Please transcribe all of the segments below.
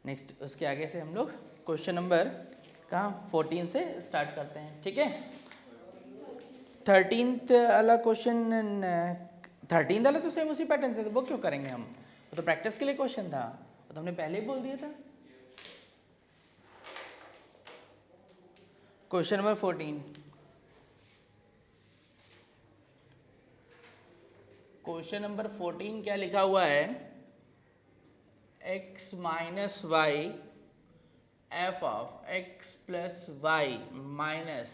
Next उसके आगे से हम लोग क्वेश्चन नंबर कहाँ 14 से स्टार्ट करते हैं, ठीक है। 13th वाला क्वेश्चन, 13th वाला तो सेम उसी पैटर्न से, तो वो क्यों करेंगे हम, वो तो प्रैक्टिस के लिए क्वेश्चन था, वो तो हमने पहले ही बोल दिया था। क्वेश्चन नंबर 14, क्वेश्चन नंबर 14 क्या लिखा हुआ है, x minus y f of x plus y minus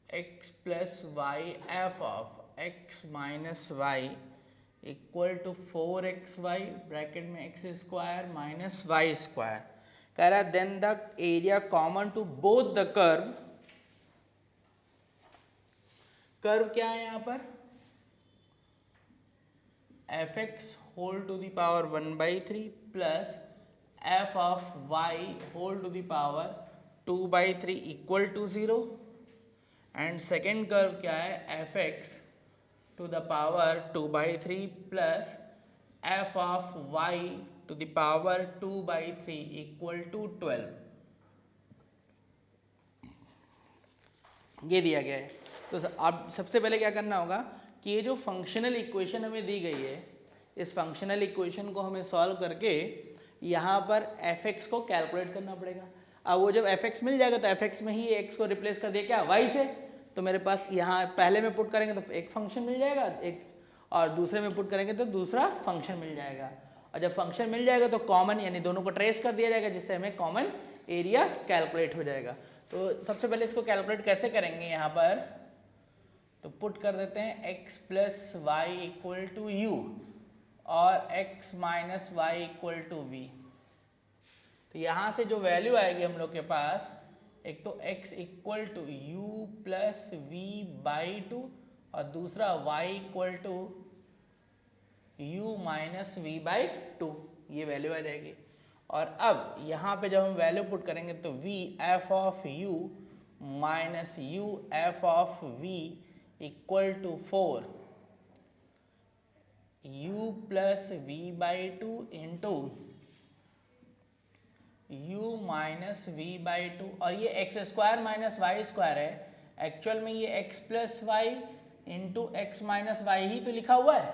x plus y f of x minus y equal to 4xy bracket में x square minus y square. कह रहा है then the area common to both the curve, curve क्या है यहाँ पर, fx whole to the power 1/3 plus f of y whole to the power 2/3 equal to 0। And second curve क्या है, fx to the power 2/3 plus f of y to the power 2/3 equal to 12, ये दिया गया है। तो अब सबसे पहले क्या करना होगा कि ये जो फंक्शनल इक्वेशन हमें दी गई है, इस फंक्शनल इक्वेशन को हमें सॉल्व करके यहाँ पर fx को कैलकुलेट करना पड़ेगा। अब वो जब fx मिल जाएगा तो fx में ही x को रिप्लेस कर दिया क्या, y से, तो मेरे पास यहाँ पहले में पुट करेंगे तो एक फंक्शन मिल जाएगा एक, और दूसरे में पुट करेंगे तो दूसरा फंक्शन मिल जाएगा। और जब फंक्शन मिल जाएगा तो कॉमन यानी दोनों को ट्रेस कर दिया जाएगा, जिससे हमें कॉमन एरिया कैलकुलेट हो जाएगा। तो सबसे पहले इसको कैलकुलेट कैसे करेंगे, यहाँ पर तो पुट कर देते हैं x plus y equal to u और x minus y equal to v. तो यहाँ से जो वैल्यू आएगी हम लोग के पास, एक तो x equal to u plus v by 2 और दूसरा y equal to u minus v by 2, ये वैल्यू आ जाएगी। और अब यहाँ पे जब हम वैल्यू पुट करेंगे तो v f of u minus u f of v equal to 4 u plus v by 2 into u minus v by 2, और ये x square minus y square है, एक्चुअल में ये x plus y into x minus y ही तो लिखा हुआ है।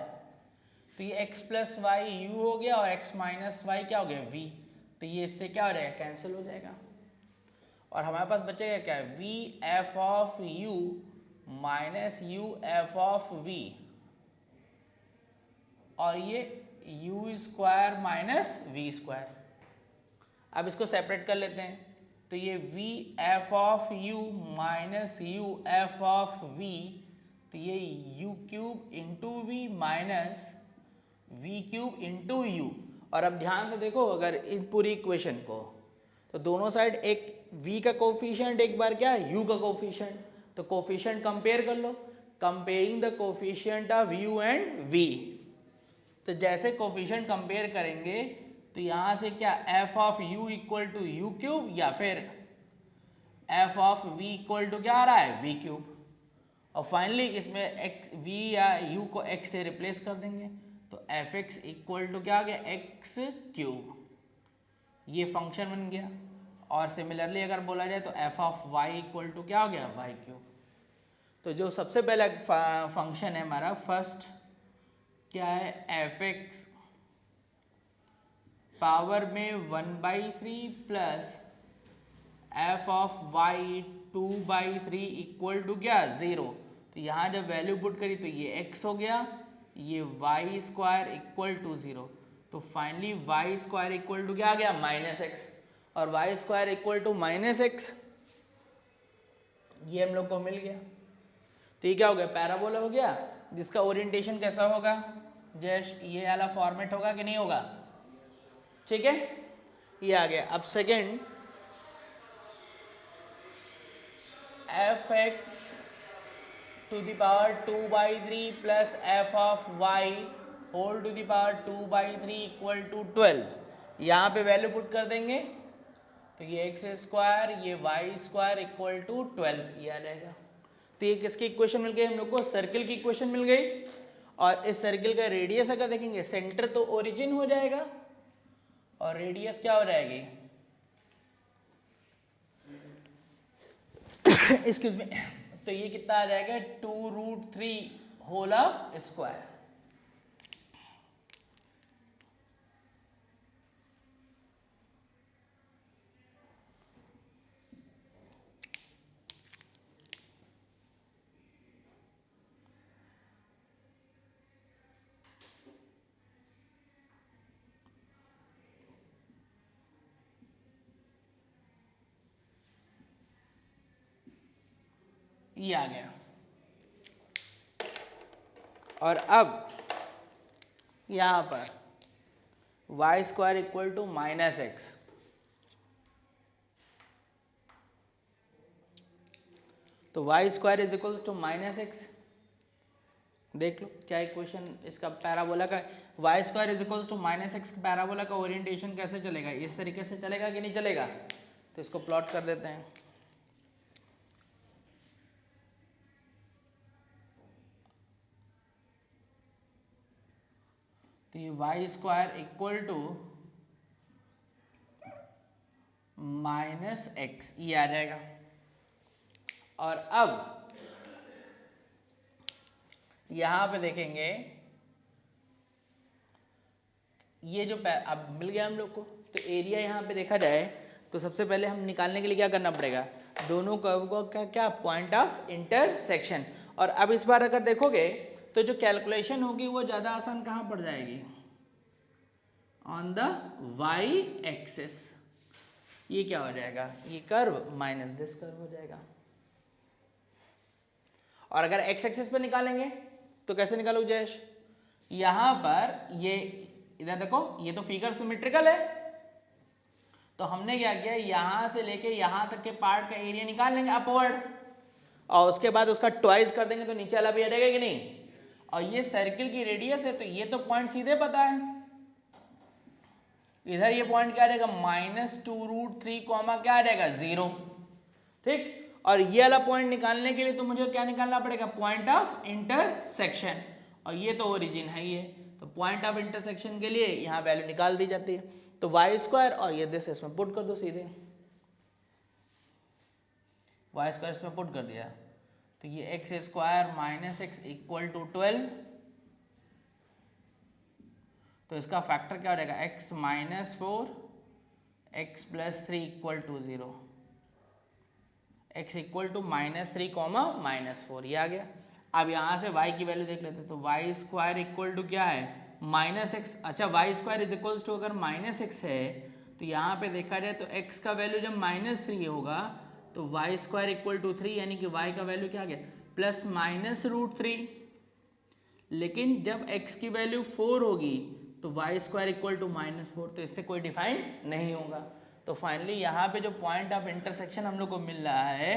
तो ये x प्लस वाई यू हो गया और x माइनस वाई क्या हो गया v, तो ये इससे क्या हो जाएगा, कैंसिल हो जाएगा। और हमारे पास बचेगा क्या, v f of u minus u f of v, और ये u square minus v square. अब इसको सेपरेट कर लेते हैं, तो ये v f of u minus u f of v, तो ये u cube into v minus v cube into u. और अब ध्यान से देखो अगर इस पूरी इक्वेशन को, तो दोनों साइड एक v का कोफिशिएंट एक बार क्या u का कोफिशिएंट, तो कोफिशिएंट कंपेयर कर लो, comparing the coefficient of u and v। तो जैसे कोफिशिएंट कंपेयर करेंगे तो यहाँ से क्या f of u equal to u cube या फिर f of v equal to क्या आ रहा है, v क्यूब। और फाइनली इसमें x v या u को x से रिप्लेस कर देंगे, तो fx इक्वल टू क्या आ गया, x क्यूब, ये फंक्शन बन गया। और सिमिलरली अगर बोला जाए तो f of y equal to क्या हो गया, y क्यूब। तो जो सबसे पहला फंक्शन है हमारा फर्स्ट क्या है, fx पावर में 1/3 plus f of y 2/3 equal to क्या, 0। तो यहाँ जब वैल्यू पुट करी तो ये x हो गया, ये y स्क्वायर इक्वल टू 0। तो finally y square equal to क्या आ गया, माइनस एक्स, और y square equal to minus x, ये हम लोग को मिल गया। तो ये क्या हो गया, पैराबोला हो गया, जिसका ओरिएंटेशन कैसा होगा, जस्ट ये वाला फॉर्मेट होगा कि नहीं होगा, ठीक है, ये आ गया। अब second f x to the power 2/3 plus f of y whole to the power 2/3 equal to 12, यहाँ पे वैल्यू पुट कर देंगे तो ये एक्स स्क्वायर ये वाई स्क्वायर इक्वल टू 12, ये आ जाएगा। तो ये किसकी इक्वेशन मिल गई हम लोग को, सर्किल की इक्वेशन मिल गई। और इस सर्किल का रेडियस अगर देखेंगे, सेंटर तो ओरिजिन हो जाएगा, और रेडियस क्या हो जाएगी, एक्सक्यूज मी, तो ये कितना आ जाएगा 2√3 होल ऑफ स्क्वायर। ये आ गया। और अब यहां पर y square equal to -x, तो y square is equal to -x। देख लो क्या इक्वेशन इसका पैराबोला का, y square is equal to -x parabola का ओरिएंटेशन कैसे चलेगा, इस तरीके से चलेगा कि नहीं चलेगा, तो इसको प्लॉट कर देते हैं। तो ये y square equal to -x ये आ जाएगा। और अब यहां पे देखेंगे ये जो अब मिल गया हम लोग को, तो एरिया यहां पे देखा जाए तो सबसे पहले हम निकालने के लिए क्या करना पड़ेगा, दोनों कर्व को क्या पॉइंट ऑफ इंटरसेक्शन। और अब इस बार अगर देखोगे तो जो कैलकुलेशन होगी वो ज़्यादा आसान कहाँ पड़ जाएगी, ऑन द वाई एक्सिस। ये क्या हो जाएगा, ये कर्व माइनस दिस कर्व हो जाएगा। और अगर एक्स एक्सिस पे निकालेंगे तो कैसे निकालोगे जयेश, यहां पर ये इधर देखो, ये तो फिगर सिमेट्रिकल है, तो हमने क्या किया, यहां से लेके यहां तक के पार्ट का एरिया निकाल लेंगे अपवर्ड, और उसके बाद उसका ट्वाइस कर देंगे तो नीचे वाला भी आ जाएगा कि नहीं। और ये सर्किल की रेडियस है, तो ये तो पॉइंट सीधे पता है, इधर ये पॉइंट क्या आ जाएगा -2√3 कॉमा क्या आ जाएगा 0, ठीक। और ये वाला पॉइंट निकालने के लिए तो मुझे क्या निकालना पड़ेगा, पॉइंट ऑफ इंटरसेक्शन, और ये तो ओरिजिन है ये, तो पॉइंट ऑफ इंटरसेक्शन के लिए यहाँ वैल्यू निकाल दी जाती है। तो वाई स्क्वायर और ये दिस इसमें पुट कर दो सीधे, वाई स्क्वायर इसमें पुट कर दिया, तो ये x square -x equal to 12, तो इसका फैक्टर क्या हो जाएगा x -4 x + 3 equal to 0, x equal to -3 -4, ये आ गया। अब यहाँ से y की वैल्यू देख लेते हैं, तो वाई स्क्वायर इक्वल टू क्या है -x। अच्छा, y square is equals to अगर -x है तो यहाँ पे देखा जाए तो x का वैल्यू जब -3 होगा तो वाई स्क्वायर इक्वल टू 3, यानी कि y का वैल्यू क्या आ गया +-√3। लेकिन जब x की वैल्यू 4 होगी तो वाई स्क्वायर इक्वल टू -4, तो इससे कोई डिफाइन नहीं होगा। तो फाइनली यहाँ पे जो पॉइंट ऑफ इंटरसेक्शन हम लोग को मिल रहा है,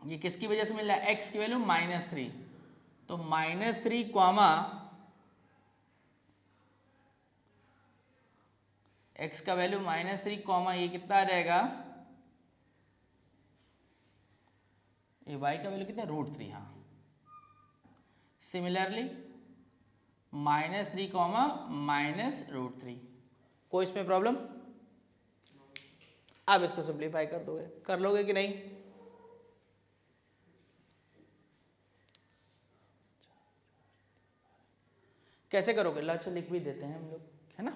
ये किसकी वजह से मिल रहा है, x की वैल्यू -3, तो -3 कॉमा x का वैल्यू -3 कॉमा ये कितना आ जाएगा, ये y का वैल्यू कितना √3, हाँ। सिमिलरली -3 कॉमा -√3, कोई इसमें प्रॉब्लम। अब इसको सिंप्लीफाई कर दोगे, कर लोगे कि नहीं, कैसे करोगे, अच्छा लिख भी देते हैं हम लोग, है ना।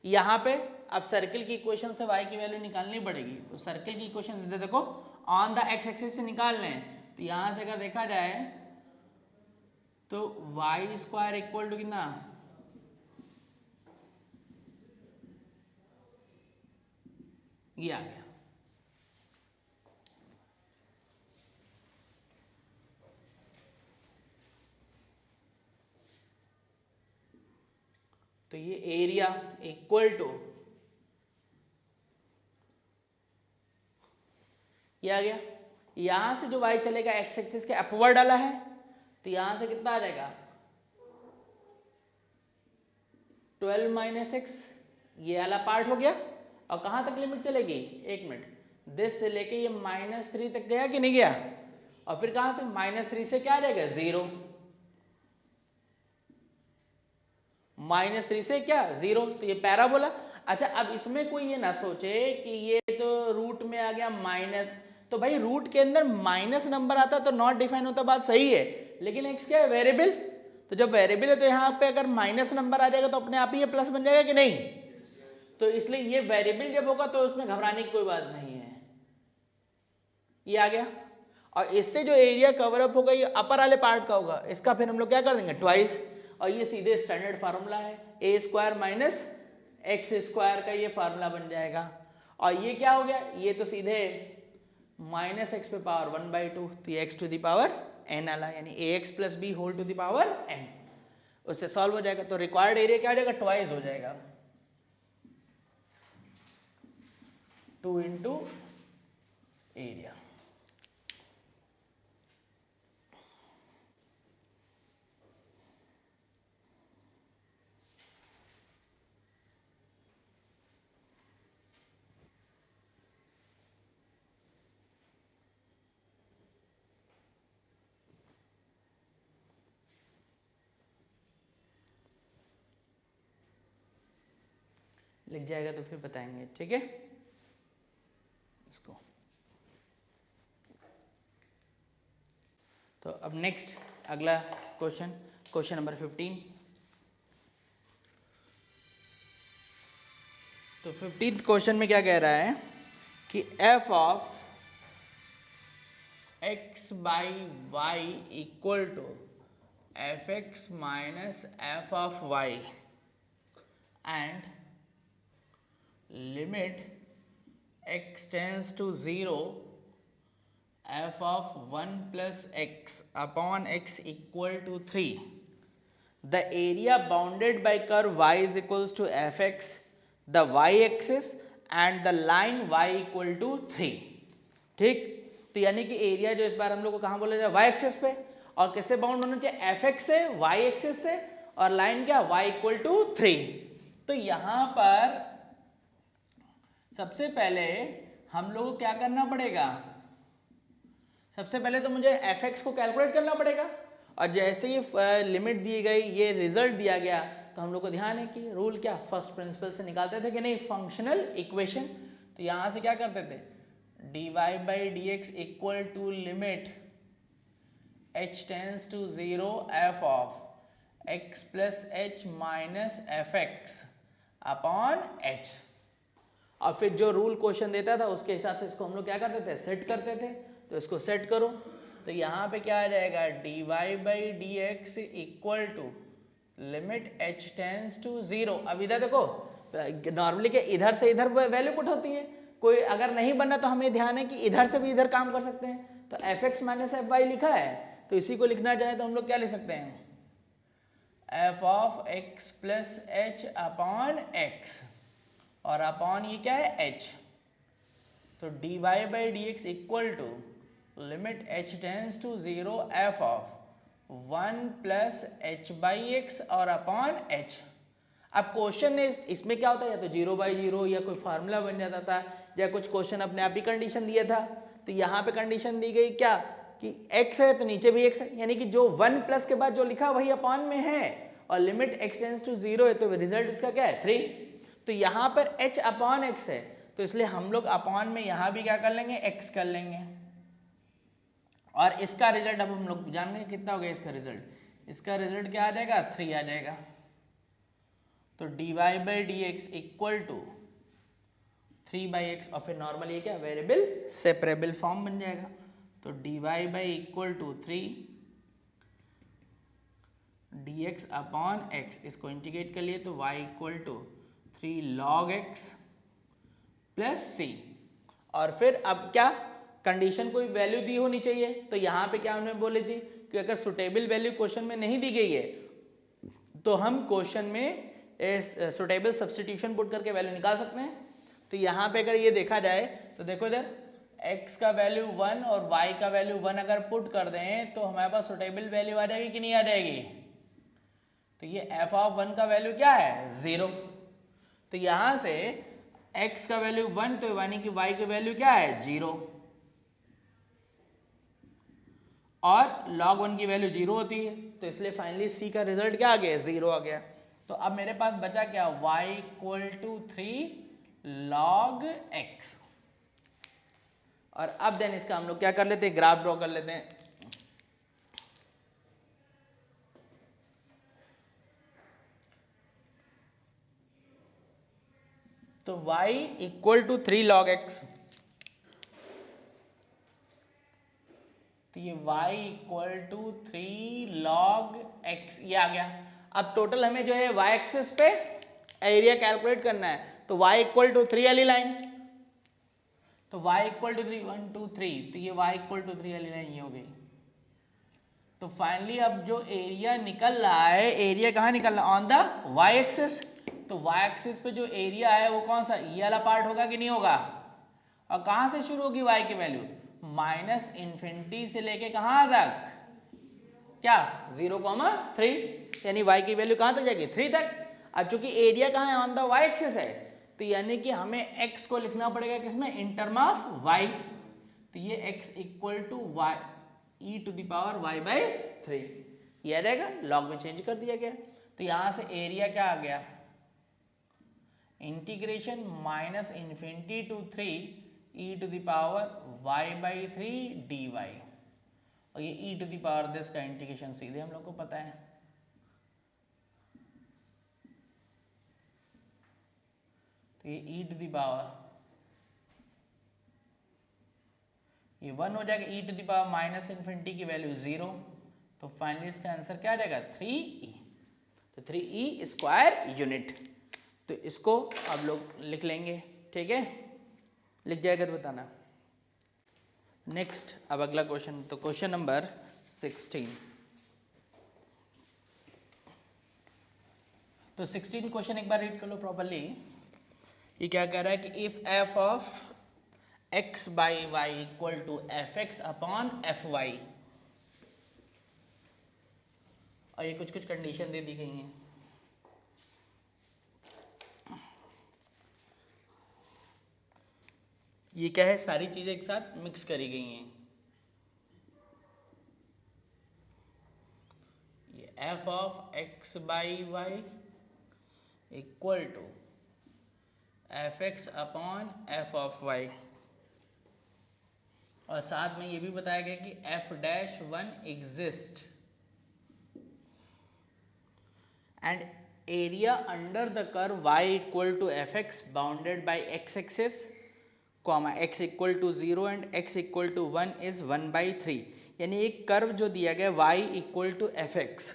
यहाँ पे अब सर्किल की इक्वेशन से y की वैल्यू निकालनी पड़ेगी, तो सर्किल की इक्वेशन देखो ऑन द x एक्सिस से निकाल लें, तो यहाँ से अगर देखा जाए तो वाई स्क्वायर इक्वल टू कितना, ये आ गया। तो ये एरिया इक्वल टू ये आ गया। यहां से जो y चलेगा x एक्सिस के अपवर्ड वाला है, तो यहां से कितना आ जाएगा 12 - x, ये वाला पार्ट हो गया। और कहां तक लिमिट चलेगी, एक मिनट, दिस से लेके ये -3 तक गया कि नहीं गया, और फिर कहां से -3 से क्या आ जाएगा 0, -3 से क्या 0, तो ये पैराबोला। अच्छा अब इसमें कोई ये ना सोचे कि ये तो रूट में आ गया माइनस, तो भाई रूट के अंदर माइनस नंबर आता तो नॉट डिफाइन होता, बात सही है, लेकिन एक्स क्या है वेरिएबल, तो जब वेरिएबल है तो यहाँ पे अगर माइनस नंबर आ जाएगा तो अपने आप ही ये प्लस बन जाएगा कि नहीं, तो इसलिए ये वेरिएबल जब होगा तो उसमें घबराने की कोई बात नहीं है, ये आ गया। और इससे जो एरिया कवर अप होगा ये अपर वाले पार्ट का होगा, इसका फिर हम लोग क्या कर देंगे ट्वाइस, और ये सीधे स्टैंडर्ड फार्मूला है a² माइनस x² का ये फार्मूला बन जाएगा। और ये क्या हो गया, ये तो सीधे -x पे पावर 1/2, तो ये x to the power n आला, यानी ax plus b whole to the power n, उससे सॉल्व हो जाएगा। तो रिक्वायर्ड एरिया क्या हो जाएगा, ट्वाइस हो जाएगा, 2 इंटू एरिया। लिख जाएगा तो फिर बताएंगे, ठीक है इसको। तो अब नेक्स्ट अगला क्वेश्चन, क्वेश्चन नंबर 15। तो 15th क्वेश्चन में क्या कह रहा है कि f of x by y equal to f x minus f of y and limit x tends to 0 f of 1 plus x upon x equal to 3. The area bounded by curve y is equals to fx, the y-axis and the line y equal to 3. ठीक, तो यानी कि area जो इस बार हम लोग को कहाँ बोला जाए, y एक्सिस पे, और किससे बाउंड होना चाहिए, fx से, y एक्सिस से, और लाइन क्या y इक्वल टू 3। तो यहाँ पर सबसे पहले हम लोग को क्या करना पड़ेगा, सबसे पहले तो मुझे fx को कैलकुलेट करना पड़ेगा, और जैसे ये लिमिट दी गई, ये रिजल्ट दिया गया, तो हम लोग को ध्यान है कि रूल क्या फर्स्ट प्रिंसिपल से निकालते थे कि नहीं, फंक्शनल इक्वेशन। तो यहाँ से क्या करते थे, dy by d x equal to limit h tends to 0 f of x plus h minus f x upon h, और फिर जो रूल क्वेश्चन देता था उसके हिसाब से इसको हम लोग क्या करते थे, सेट करते थे। तो इसको सेट करो, तो यहाँ पे क्या आ जाएगा, dy by d x equal to limit h tends to 0। अब इधर देखो, नॉर्मली के इधर से इधर वैल्यू पुट होती है, कोई अगर नहीं बना तो हमें ध्यान है कि इधर से भी इधर काम कर सकते हैं। तो f x minus f y लिखा है, तो इसी को लिखना चाहे तो हम लोग क्या लिख सकते हैं, f of x plus h upon x, और अपॉन ये क्या है h, तो dy by d x equal to limit h tends to 0 f of 1 plus h by x और अपॉन h। अब क्वेश्चन ने इसमें क्या होता है, या तो 0/0 या कोई फार्मूला बन जाता था, या कुछ क्वेश्चन अपने आप ही कंडीशन दिया था। तो यहाँ पे कंडीशन दी गई क्या कि x है तो नीचे भी x है, यानी कि जो 1 प्लस के बाद जो लिखा वही अपॉन में है, और लिमिट x टेंस टू 0 है, तो रिजल्ट इसका क्या है 3। तो यहाँ पर h अपॉन x है, तो इसलिए हम लोग अपॉन में यहाँ भी क्या कर लेंगे, x कर लेंगे, और इसका रिजल्ट अब हम लोग जान गए कितना हो गया इसका रिजल्ट, इसका रिजल्ट क्या आ जाएगा, 3 आ जाएगा। तो dy by d x equal to 3/x, और फिर नॉर्मल ये क्या वेरिएबल सेपरेबल फॉर्म बन जाएगा। तो dy by equal to 3 dx upon x, इसको इंटीग्रेट कर लिए तो y equal to 3 log x plus c, और फिर अब क्या कंडीशन कोई वैल्यू दी होनी चाहिए। तो यहाँ पे क्या हमने बोली थी कि अगर सुटेबल वैल्यू क्वेश्चन में नहीं दी गई है तो हम क्वेश्चन में सुटेबल सब्स्टिट्यूशन पुट करके वैल्यू निकाल सकते हैं। तो यहाँ पे अगर ये देखा जाए तो देखो इधर x का वैल्यू 1 और y का वैल्यू 1 अगर पुट कर दें तो हमारे पास सुटेबल वैल्यू आ जाएगी कि नहीं आ जाएगी। तो ये f ऑफ 1 का वैल्यू क्या है 0, तो यहाँ से x का वैल्यू 1 तो यानी कि y की वैल्यू क्या है 0, और log 1 की वैल्यू 0 होती है, तो इसलिए फाइनली c का रिजल्ट क्या आ गया 0 आ गया। तो अब मेरे पास बचा क्या, y equal to 3 log x। और अब देन इसका हम लोग क्या कर लेते हैं, ग्राफ ड्रॉ कर लेते हैं। तो y equal to 3 log x, तो ये y equal to 3 log x ये आ गया। अब टोटल हमें जो है y एक्सिस पे एरिया कैलकुलेट करना है, तो y इक्वल टू 3 वाली लाइन, तो y इक्वल टू 3 1 2 3, तो ये y इक्वल टू 3 वाली लाइन ये हो गई। तो फाइनली अब जो एरिया निकल रहा है, एरिया कहाँ निकल रहा है, ऑन द y एक्सिस। तो y एक्सिस पे जो एरिया है वो कौन सा, ये वाला पार्ट होगा कि नहीं होगा। और कहाँ से शुरू होगी y की वैल्यू, माइनस इन्फिनिटी से लेके कहाँ तक, क्या 0,3, यानी y की वैल्यू कहाँ तक जाएगी, 3 तक। अब चूंकि एरिया कहाँ है, ऑन द y एक्सिस है, तो यानी कि हमें x को लिखना पड़ेगा किसमें, इन टर्म ऑफ y। तो ये x equal to y e to the power y by 3 ये आ जाएगा, लॉग में चेंज कर दिया गया। तो यहाँ से एरिया क्या आ गया, integration minus infinity to 3 e to the power y by 3 dy। और ये e to the power this का इंटीग्रेशन सीधे हम लोग को पता है, तो ये e टू द पावर ये 1 हो जाएगा, e to the power minus infinity की वैल्यू 0, तो फाइनली इसका आंसर क्या आ जाएगा 3e। तो 3e स्क्वायर यूनिट। तो इसको आप लोग लिख लेंगे, ठीक है, लिख जाएगा तो बताना। नेक्स्ट अब अगला क्वेश्चन, तो क्वेश्चन नंबर 16। तो 16 क्वेश्चन एक बार रीड कर लो प्रॉपर्ली। ये क्या कह रहा है कि if f of x by y equal to f x upon f y, और ये कुछ कुछ कंडीशन दे दी गई हैं। ये क्या है, सारी चीजें एक साथ मिक्स करी गई हैं। ये f of x by y equal to f x upon f of y, और साथ में ये भी बताया गया कि f dash 1 exist and area under the curve y equal to f x bounded by x axis comma x equal to 0 and x equal to 1 is 1/3। यानी एक कर्व जो दिया गया y equal to f x,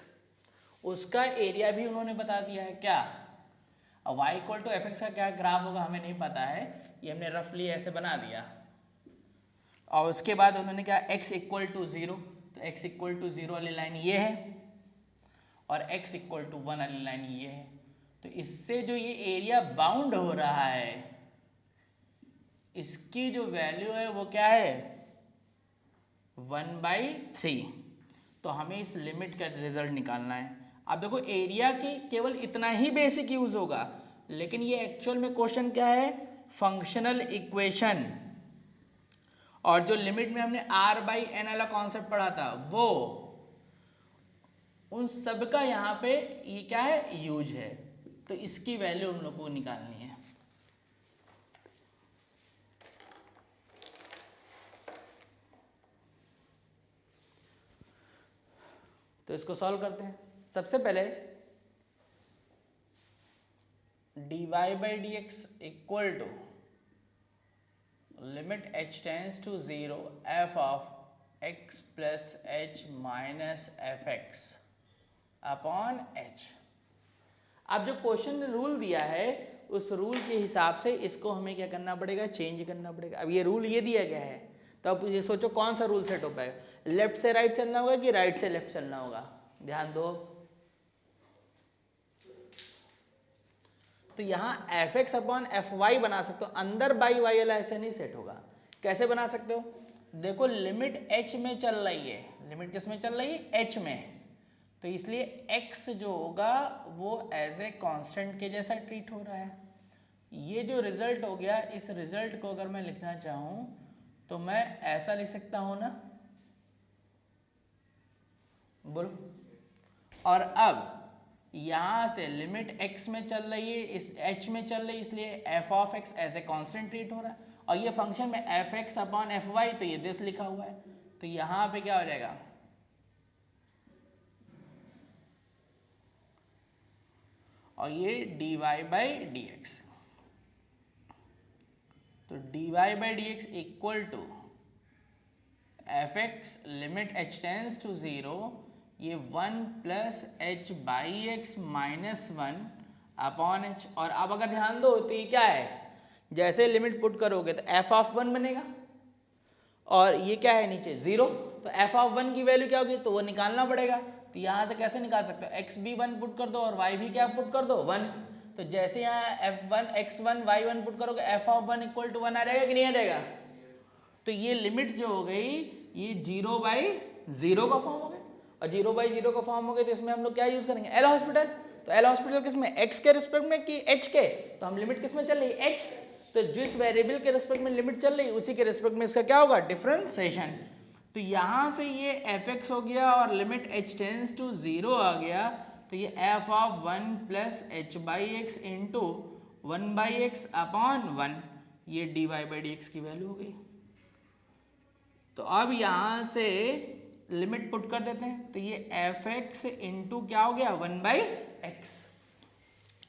उसका area भी उन्होंने बता दिया है क्या। अब y equal to f x का क्या ग्राफ होगा हमें नहीं पता है, ये हमने रफली ऐसे बना दिया। और उसके बाद उन्होंने क्या, x इक्वल टू 0, तो x इक्वल टू 0 वाली लाइन ये है, और x इक्वल टू 1 वाली लाइन ये है। तो इससे जो ये एरिया बाउंड हो रहा है, इसकी जो वैल्यू है वो क्या है 1/3। तो हमें इस लिमिट का रिजल्ट निकालना है। अब देखो एरिया की केवल इतना ही बेसिक यूज होगा, लेकिन ये एक्चुअल में क्वेश्चन क्या है, फंक्शनल इक्वेशन। और जो लिमिट में हमने r बाई एन वाला कॉन्सेप्ट पढ़ा था, वो उन सब का यहाँ पे ये क्या है, यूज है। तो इसकी वैल्यू हम लोग को निकालनी है। तो इसको सॉल्व करते हैं। सबसे पहले dy by d x equal to limit h tends to 0 f of x plus h minus f x upon h। अब जो क्वेश्चन ने रूल दिया है, उस रूल के हिसाब से इसको हमें क्या करना पड़ेगा, चेंज करना पड़ेगा। अब ये रूल ये दिया गया है, तो अब ये सोचो कौन सा रूल सेट हो पाएगा, लेफ्ट से राइट चलना होगा कि राइट से लेफ्ट चलना होगा। ध्यान दो, तो यहाँ f x upon f y बना सकते हो, अंदर बाई वाई वाला ऐसे नहीं सेट होगा। कैसे बना सकते हो, देखो लिमिट h में चल रही है, लिमिट किस में चल रही है, h में, तो इसलिए x जो होगा वो एज ए कांस्टेंट के जैसा ट्रीट हो रहा है। ये जो रिजल्ट हो गया, इस रिजल्ट को अगर मैं लिखना चाहूँ तो मैं ऐसा लिख सकता हूँ ना, बोलो। और अब यहाँ से लिमिट x में चल रही है, इस h में चल रही है, इसलिए f of x as a constant treat हो रहा है, और ये फंक्शन में f x upon f y, तो ये दिस लिखा हुआ है, तो यहाँ पे क्या हो जाएगा, और ये dy बाई डी एक्स, तो dy by d x equal to f x limit h tends to 0, ये 1 plus h by x minus 1 upon h. और अब अगर ध्यान दो तो ये क्या है, जैसे लिमिट पुट करोगे तो एफ ऑफ 1 बनेगा, और ये क्या है नीचे 0, तो एफ ऑफ 1 की वैल्यू क्या होगी, तो वो निकालना पड़ेगा। तो यहाँ से कैसे निकाल सकते हो, एक्स भी 1 पुट कर दो और वाई भी क्या पुट कर दो 1, तो जैसे यहाँ f1 x1 y1 पुट करोगे एफ ऑफ 1 इक्वल टू 1 आ जाएगा कि नहीं आ जाएगा, तो ये लिमिट जो हो गई ये 0 बाई 0 का फॉर्म हो गया, और 0 बाई 0 का फॉर्म हो गया, तो इसमें हम लोग क्या यूज करेंगे, एल हॉस्पिटल। तो एल हॉस्पिटल किस में, x के रिस्पेक्ट में कि h के, तो हम लिमिट किस में चल रही है, h, तो जिस वेरिएबल के रिस्पेक्ट में लिमिट चल रही है उसी के रिस्पेक्ट में इसका क्या होगा, डिफरेंशिएशन। तो यहाँ से ये fx हो गया और लिमिट h टेंस टू 0 आ गया, तो ये f of 1 plus h by x into 1 by x upon 1, ये dy बाई डी एक्स की वैल्यू हो गई। तो अब यहाँ से लिमिट पुट कर देते हैं, तो ये एफ एक्स इंटू क्या हो गया 1 बाई एक्स,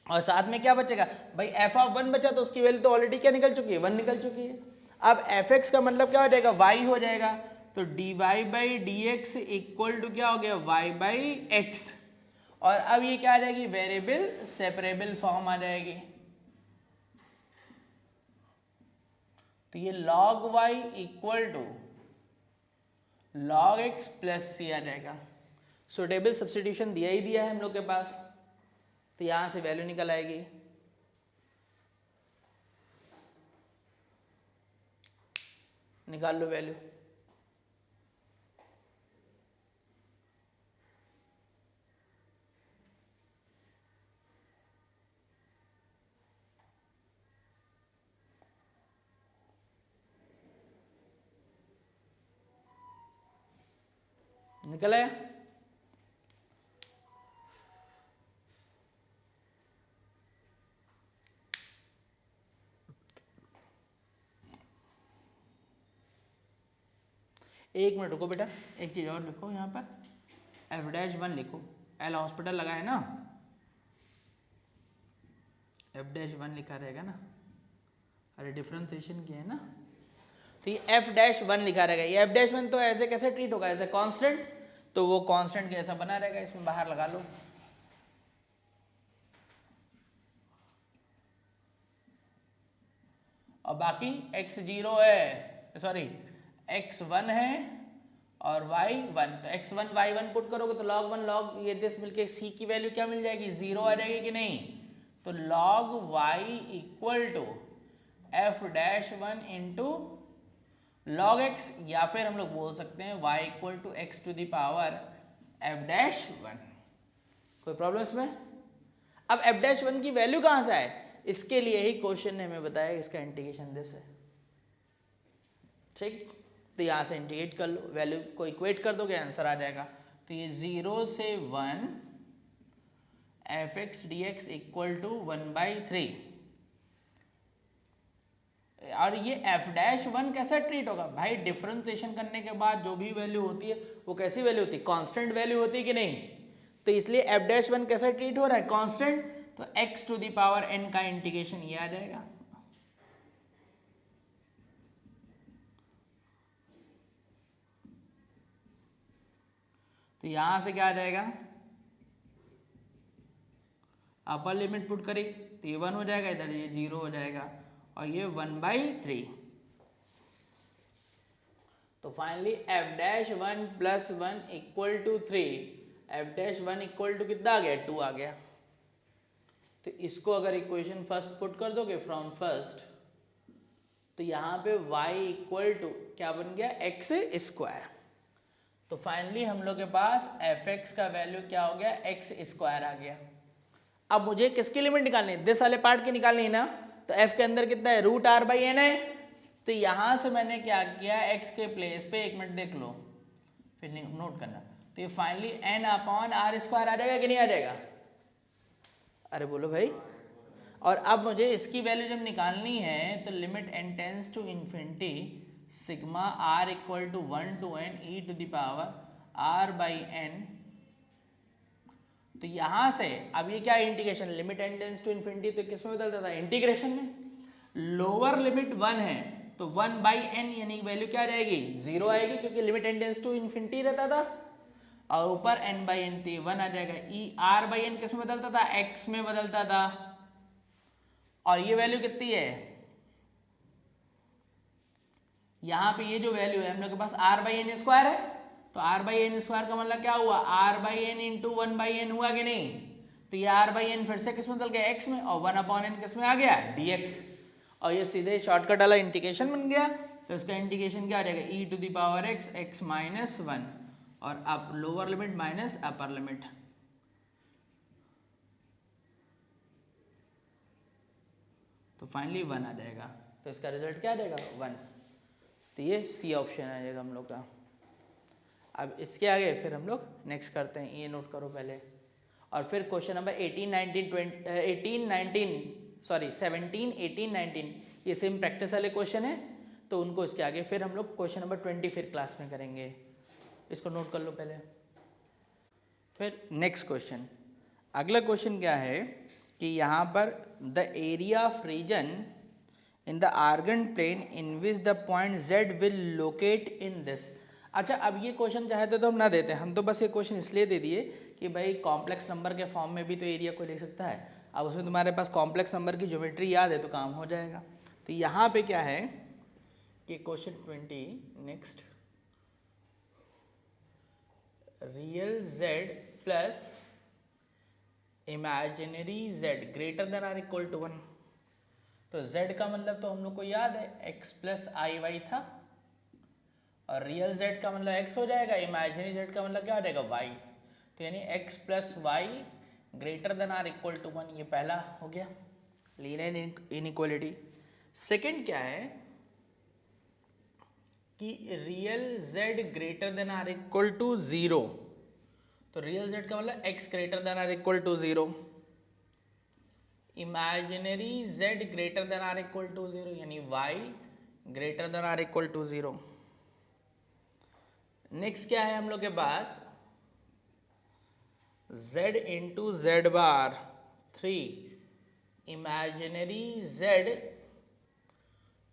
और साथ में क्या बचेगा भाई, एफ ऑफ 1 बचा तो उसकी वैल्यू तो ऑलरेडी क्या निकल चुकी है, 1 निकल चुकी है। अब एफ एक्स का मतलब क्या हो जाएगा, y हो जाएगा, तो dy by d x equal to क्या हो गया, y बाई एक्स, और अब ये क्या आ जाएगी, वेरिएबल सेपरेबल फॉर्म आ जाएगी, तो ये log y equal to log x plus c आ जाएगा। सुटेबल सब्स्टिट्यूशन दिया ही दिया है हम लोग के पास, तो यहां से वैल्यू निकल आएगी, निकाल लो वैल्यू, निकल आया। एक मिनट रुको बेटा, एक चीज और लिखो यहाँ पर, f'1 लिखो, एल हॉस्पिटल लगा है ना, f'1 लिखा रहेगा ना, अरे डिफरेंशिएशन किया है ना, तो ये f'1 लिखा रहेगा, ये f'1 तो ऐसे कैसे ट्रीट होगा, ऐसे कांस्टेंट, तो वो कांस्टेंट कैसा बना रहेगा, इसमें बाहर लगा लो, और बाकी x0 है, सॉरी x1 है और y1, तो x1 y1 पुट करोगे तो log 1 log ये दिस मिलके c की वैल्यू क्या मिल जाएगी, 0 आ जाएगी कि नहीं, तो log y equal to f'1 into log x, या फिर हम लोग बोल सकते हैं y equal to x to the power f'1। कोई प्रॉब्लम इसमें? अब f'1 की वैल्यू कहाँ से आए, इसके लिए ही क्वेश्चन ने हमें बताया इसका इंटीग्रेशन दिस है, ठीक, तो यहाँ से इंटीग्रेट कर लो, वैल्यू को इक्वेट कर दोगे आंसर आ जाएगा, तो ये 0 से 1 f x d x equal to 1/3, और ये f'1 कैसा ट्रीट होगा भाई, डिफरेंशिएशन करने के बाद जो भी वैल्यू होती है वो कैसी वैल्यू होती है, कांस्टेंट वैल्यू होती है कि नहीं, तो इसलिए f'1 कैसा ट्रीट हो रहा है, कांस्टेंट, तो x to the power n का इंटीग्रेशन ये आ जाएगा, तो यहां से क्या आ जाएगा, अपर लिमिट पुट करी तो ये 1 हो जाएगा, इधर ये 0 हो जाएगा, और ये 1/3, तो finally f'1 plus 1 equal to 3, f'1 equal to कितना आ गया, 2 आ गया, तो इसको अगर इक्वेशन फर्स्ट पुट कर दोगे फ्रॉम फर्स्ट, तो यहाँ पे y इक्वल टू क्या बन गया, x स्क्वायर, तो फाइनली हम लोग के पास f(x) का वैल्यू क्या हो गया, x स्क्वायर आ गया। अब मुझे किसकी लिमिट निकालनी है, दिस वाले पार्ट की निकालनी है ना, तो f के अंदर कितना है, √r/n है, तो यहाँ से मैंने क्या किया, x के प्लेस पे, एक मिनट देख लो फिर नोट करना, तो ये finally n upon r square आ जाएगा कि नहीं आ जाएगा, अरे बोलो भाई। और अब मुझे इसकी वैल्यू जब निकालनी है तो limit n tends to infinity sigma r equal to 1 to n e to the power r by n। तो यहां से अब ये क्या integration, limit n tends to infinity तो किस में बदलता था, इंटीग्रेशन में। लोअर लिमिट 1 है तो 1 बाई एन यानी वैल्यू क्या रहेगी, 0 आएगी, क्योंकि limit n tends to infinity रहता था। और ऊपर n बाई एन थी 1 आ जाएगा। ई आर बाई एन किस में बदलता था, x में बदलता था। और ये वैल्यू कितनी है, यहां पे ये जो वैल्यू है हम लोग के पास r बाई एन स्क्वायर है, तो r बाई एन स्क्वायर का मतलब क्या हुआ, r by n into 1 by n हुआ कि नहीं। तो ये r बाई एन फिर से किस में बदल गया, x में, और 1 अपॉन एन किस में आ गया, dx। और ये सीधे शॉर्टकट वाला इंटीग्रेशन बन गया। तो इसका इंटीग्रेशन क्या आ जाएगा, e to the power x x minus 1 और अब lower limit minus upper limit. तो फाइनली 1 आ जाएगा। तो इसका रिजल्ट क्या आ जाएगा, 1। तो ये सी ऑप्शन आ जाएगा हम लोग का। अब इसके आगे फिर हम लोग नेक्स्ट करते हैं, ये नोट करो पहले। और फिर क्वेश्चन नंबर 17 18 19 ये सेम प्रैक्टिस वाले क्वेश्चन है, तो उनको इसके आगे फिर हम लोग क्वेश्चन नंबर 20 फिर क्लास में करेंगे। इसको नोट कर लो पहले। फिर नेक्स्ट क्वेश्चन, अगला क्वेश्चन क्या है कि यहाँ पर the area of region in the Argand plane in which the point z will locate in this. अच्छा, अब ये क्वेश्चन चाहते तो हम ना देते, हम तो बस ये क्वेश्चन इसलिए दे दिए कि भाई कॉम्प्लेक्स नंबर के फॉर्म में भी तो एरिया कोई लिख सकता है। अब उसमें तुम्हारे पास कॉम्प्लेक्स नंबर की ज्योमेट्री याद है तो काम हो जाएगा। तो यहाँ पे क्या है कि question 20 next, real z plus imaginary z greater than or equal to 1। तो z का मतलब तो हम लोग को याद है x प्लस आई वाई था, और रियल z का मतलब x हो जाएगा, इमेजिनरी z का मतलब क्या हो जाएगा, y। तो यानी x plus y greater than or equal to 1, ये पहला हो गया लीनियर इनइक्वालिटी। सेकंड क्या है कि real z greater than or equal to 0। तो रियल z का मतलब x greater than or equal to 0, imaginary z greater than or equal to 0 यानी y greater than or equal to 0। Next क्या है हम लोग के पास, z into z bar 3 imaginary z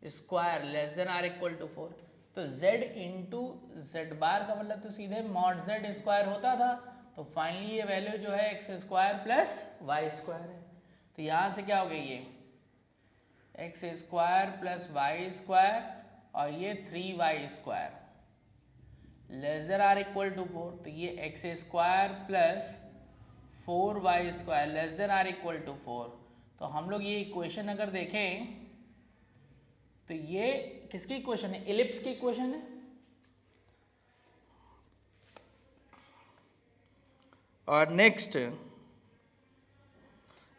square less than or equal to 4। तो z into z बार का मतलब तो सीधे मॉड z स्क्वायर होता था। तो फाइनली ये वैल्यू जो है x square plus y square है। तो यहाँ से क्या हो गई, ये x square plus y square और ये 3y square less than or equal to 4। तो ये x square plus 4y square less than or equal to 4। तो हम लोग ये इक्वेशन अगर देखें तो ये किसकी इक्वेशन है, इलिप्स की इक्वेशन है। और नेक्स्ट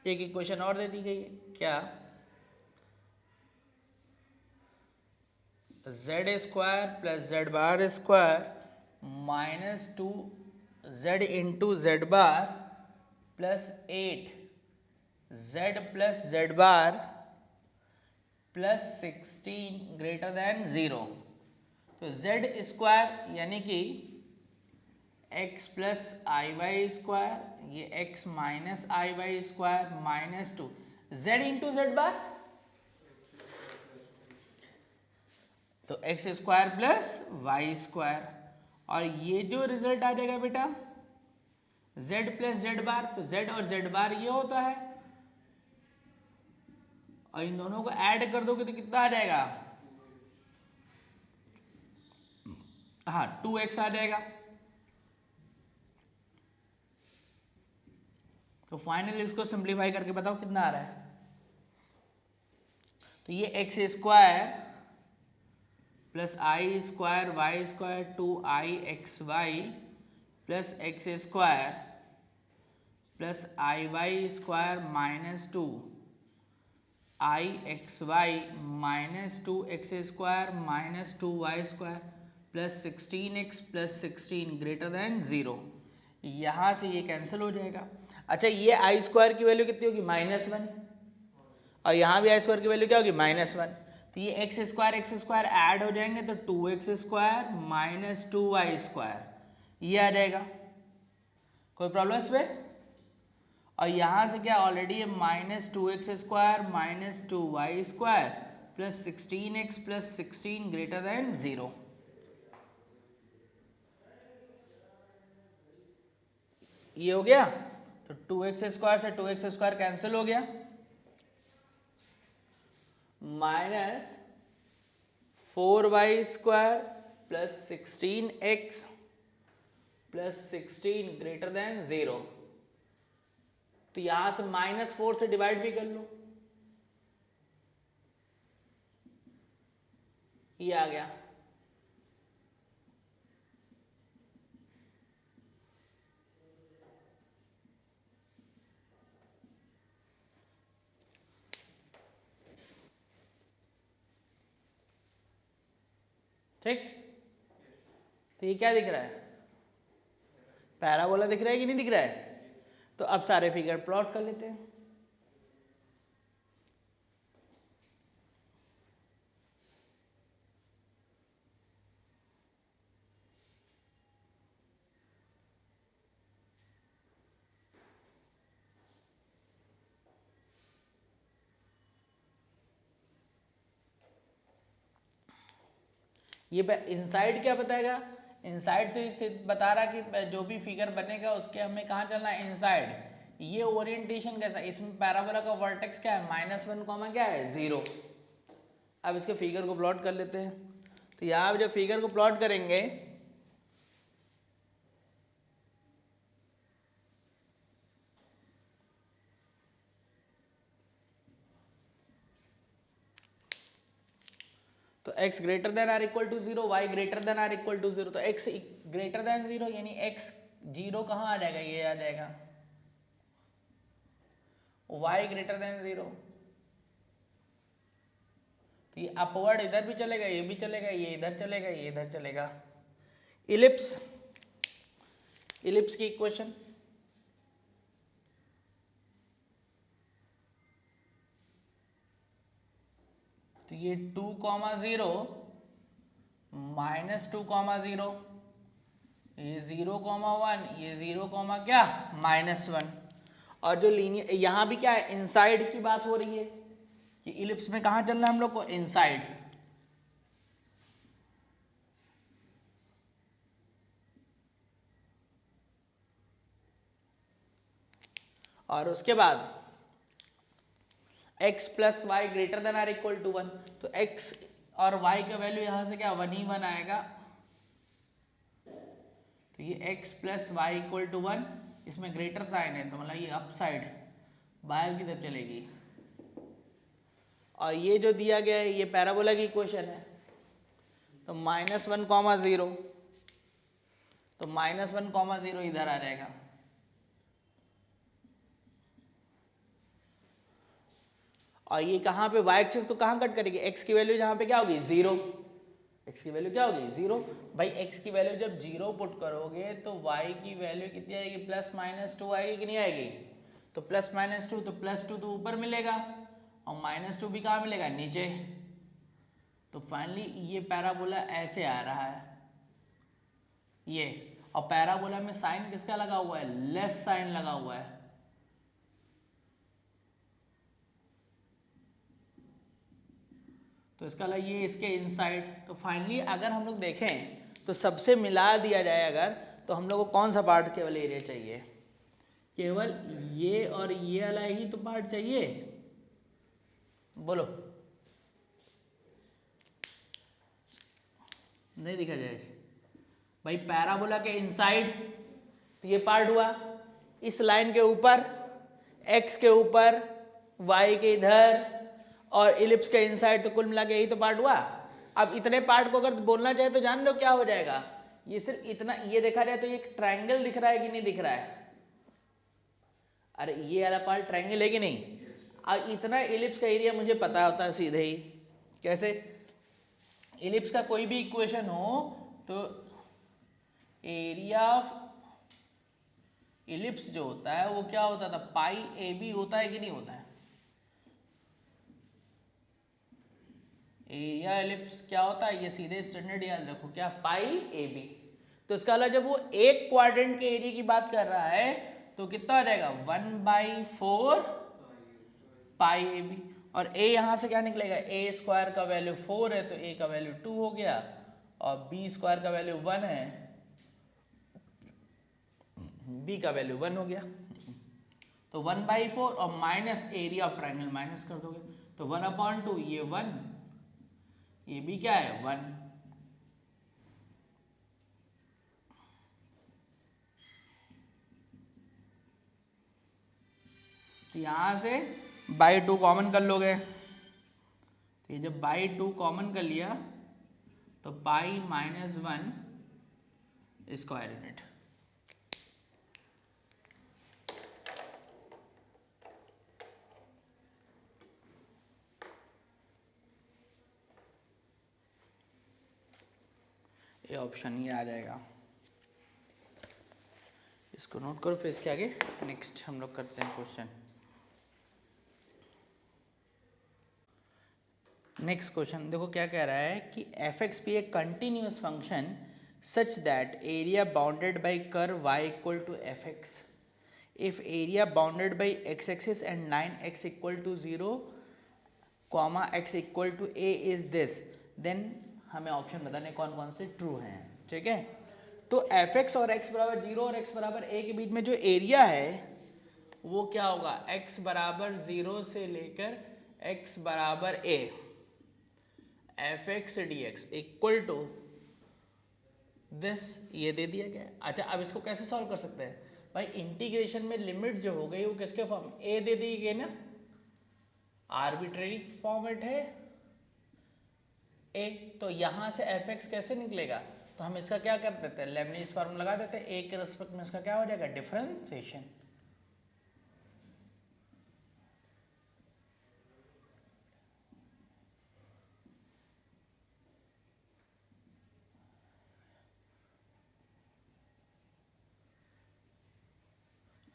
एक इक्वेशन और दे दी गई है, क्या, z square plus z bar square minus 2z into z bar plus 8z plus z bar plus 16 greater than 0। तो z स्क्वायर यानी कि x plus i y square, ये x minus i y square minus 2 z into z bar, तो x square plus y square. और ये जो result आ जाएगा बेटा z प्लस जेड बार, तो z और जेड बार ये होता है, और इन दोनों को ऐड कर दोगे तो कितना आ जाएगा, हाँ 2x आ जाएगा। तो फाइनल इसको सिंप्लीफाई करके बताओ कितना आ रहा है। तो ये x square plus i square y square 2i x y plus x square plus i y square minus 2 i x y minus 2 x square minus 2y square plus 16x plus 16 greater than 0। यहाँ से ये cancel हो जाएगा। अच्छा ये आई square की value कितनी होगी -1, और यहाँ भी आई स्क्वायर की वैल्यू क्या होगी -1, तो ये एक्स स्क्वायर ऐड हो जाएंगे तो 2x² माइनस 2y², ये आ जाएगा। कोई प्रॉब्लम इस पे? और यहाँ से क्या ऑलरेडी है -2x² minus 2y² plus 16x plus 16 greater than 0। ये हो गया, तो 2x² से 2x² कैंसिल हो गया, minus 4y² plus 16x plus 16 greater than 0। तो यहां से -4 से डिवाइड भी कर लो, ये आ गया। ठीक, तो ये क्या दिख रहा है? पैराबोला दिख रहा है कि नहीं दिख रहा है? तो अब सारे फिगर प्लॉट कर लेते हैं। ये इनसाइड क्या बताएगा? इनसाइड तो इसे बता रहा कि जो भी फिगर बनेगा उसके हमें कहाँ चलना है? इनसाइड। ये ओरिएंटेशन कैसा? इसमें पैराबोला का वर्टेक्स क्या है? -1, क्या है? 0। अब इसके फिगर को प्लॉट कर लेते हैं। तो यहाँ जब फिगर को प्लॉट करेंगे तो x greater than or equal to 0, y greater than or equal to 0। तो x ग्रेटर देन 0 यानी x 0 कहाँ आ जाएगा? ये आ जाएगा। y ग्रेटर देन 0, तो ये अपवर्ड इधर भी चलेगा, ये भी चलेगा, ये इधर चलेगा, ये इधर चलेगा। इलिप्स, इलिप्स की इक्वेशन तो ये 2, 0 -2, 0, ये 0, 1, ये 0, क्या? -1। और जो लीनियर यहाँ भी क्या है? इनसाइड की बात हो रही है कि इलिप्स में कहाँ चलना है हम लोग को? इनसाइड। और उसके बाद x plus y greater than or equal to 1, तो x और y का वैल्यू यहाँ से क्या 1 ही 1 आएगा। तो ये x plus y equal to 1, इसमें ग्रेटर साइन है तो मतलब ये अप साइड बाहर की तरफ चलेगी। और ये जो दिया गया है ये पैराबोला की इक्वेशन है, तो -1, 0, तो -1, 0 इधर आ जाएगा। और ये कहाँ पे y एक्सिस को कहाँ कट करेगी? x की वैल्यू जहाँ पे क्या होगी? 0। x की वैल्यू क्या होगी? 0। भाई x की वैल्यू जब 0 पुट करोगे तो y की वैल्यू कितनी आएगी? +-2 आएगी कि नहीं आएगी? तो +-2, तो +2 तो ऊपर मिलेगा और -2 भी कहाँ मिलेगा? नीचे। तो फाइनली ये पैराबोला ऐसे आ रहा है ये, और पैराबोला में साइन किसका लगा हुआ है? लेस साइन लगा हुआ है। तो इसका ये इसके इनसाइड। तो फाइनली अगर हम लोग देखें तो सबसे मिला दिया जाए अगर, तो हम लोग को कौन सा पार्ट केवल एरिया चाहिए? केवल ये और ये वाला ही तो पार्ट चाहिए। बोलो, नहीं दिखा जाए भाई? पैराबोला के इनसाइड तो ये पार्ट हुआ, इस लाइन के ऊपर, x के ऊपर, y के इधर, और इलिप्स के इनसाइड, तो कुल मिला के यही तो पार्ट हुआ। अब इतने पार्ट को अगर बोलना चाहे तो जान लो क्या हो जाएगा। ये सिर्फ इतना, ये देखा जाए तो ये एक ट्रायंगल दिख रहा है कि नहीं दिख रहा है? अरे ये वाला पार्ट ट्रायंगल है कि नहीं? अब इतना इलिप्स का एरिया मुझे पता होता है सीधे ही। कैसे? इलिप्स का कोई भी इक्वेशन हो तो एरिया ऑफ इलिप्स जो होता है वो क्या होता था, पाई ए बी होता है कि नहीं होता है? एरिया इलिप्स क्या होता है, ये सीधे स्टैंडर्ड याद रखो, क्या, पाई ए बी। तो इसका मतलब जब वो एक क्वाड्रेंट के एरिया की बात कर रहा है तो कितना हो जाएगा, 1/4 पाई ए बी। और ए यहाँ से क्या निकलेगा, ए स्क्वायर का वैल्यू 4 है तो ए का वैल्यू 2 हो गया, और बी स्क्वायर का वैल्यू 1 है, बी का वैल्यू 1 हो गया। तो 1/4 और minus area of triangle minus कर दोगे तो 1/2, ये 1, ये भी क्या है 1। तो यहां से बाई 2 कॉमन कर लोगे, तो ये जब बाई 2 कॉमन कर लिया तो पाई -1 स्क्वायर यूनिट। ये ऑप्शन ये आ जाएगा, इसको नोट करो। फिर इसके आगे नेक्स्ट हम लोग करते हैं क्वेश्चन। नेक्स्ट क्वेश्चन देखो क्या कह रहा है कि f x be a continuous function such that area bounded by curve y equal to f x if area bounded by x axis and 9x equal to 0 comma x equal to a is this, then हमें option बताने कौन कौन से true हैं, ठीक है। तो f x और x बराबर 0 और x बराबर a के बीच में जो एरिया है वो क्या होगा, x बराबर 0 से लेकर x बराबर a, f x d x equal to this, ये दे दिया गया। अच्छा अब इसको कैसे सॉल्व कर सकते हैं भाई, इंटीग्रेशन में लिमिट जो हो गई वो किसके फॉर्म, a दे दी गई ना, आर्बिट्रेरी फॉर्मेट है a, तो यहां से एफ एक्स कैसे निकलेगा, तो हम इसका क्या कर देते हैं, लेबनीज फॉर्मूला लगा देते हैं, a के रिस्पेक्ट में इसका क्या हो जाएगा, डिफरेंशिएशन।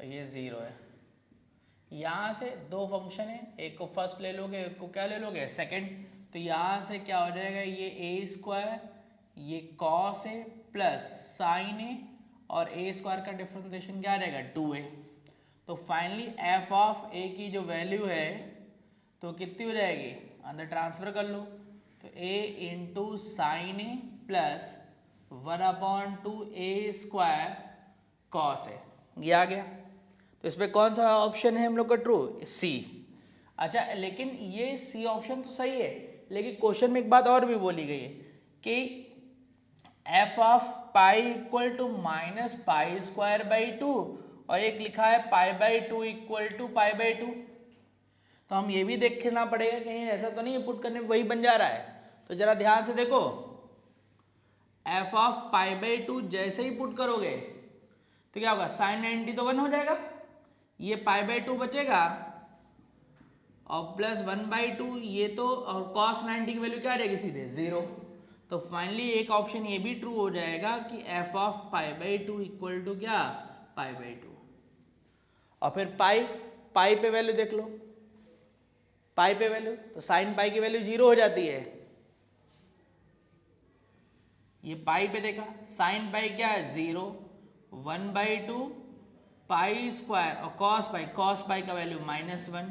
ये 0 है, यहाँ से दो फंक्शन है, एक को फर्स्ट ले लोगे, एक को क्या ले लोगे, सेकंड। तो यहाँ से क्या हो जाएगा, ये ए स्क्वायर, ये कॉस ए प्लस साइन ए, और ए स्क्वायर का डिफरेंशिएशन क्या आ जाएगा 2a। तो फाइनली एफ ऑफ ए की जो वैल्यू है तो कितनी हो जाएगी, अंदर ट्रांसफर कर लो, तो a into sine a plus 1/2 a square cos a, ये आ गया। तो इसमें कौन सा ऑप्शन है हम लोग का ट्रू, सी। अच्छा लेकिन ये सी ऑप्शन तो सही है, लेकिन क्वेश्चन में एक बात और भी बोली गई है कि f of pi equal to minus pi square by 2, और एक लिखा है π/2 इक्वल टू π/2। तो हम ये भी देखना पड़ेगा कहीं ऐसा तो नहीं पुट करने वही बन जा रहा है। तो जरा ध्यान से देखो, एफ ऑफ π/2 जैसे ही पुट करोगे तो क्या होगा, साइन 90 तो 1 हो जाएगा, ये π/2 बचेगा और प्लस 1/2 ये तो, और cos 90 की वैल्यू क्या आ जाएगी सीधे 0। तो फाइनली एक ऑप्शन ये भी ट्रू हो जाएगा कि f ऑफ π/2 इक्वल टू क्या, π/2। और फिर पाई पे वैल्यू देख लो, पाई पे वैल्यू तो साइन पाई की वैल्यू 0 हो जाती है, ये पाई पे देखा, साइन पाई क्या है 0, 1/2 पाई स्क्वायर, और कॉस पाई का वैल्यू -1,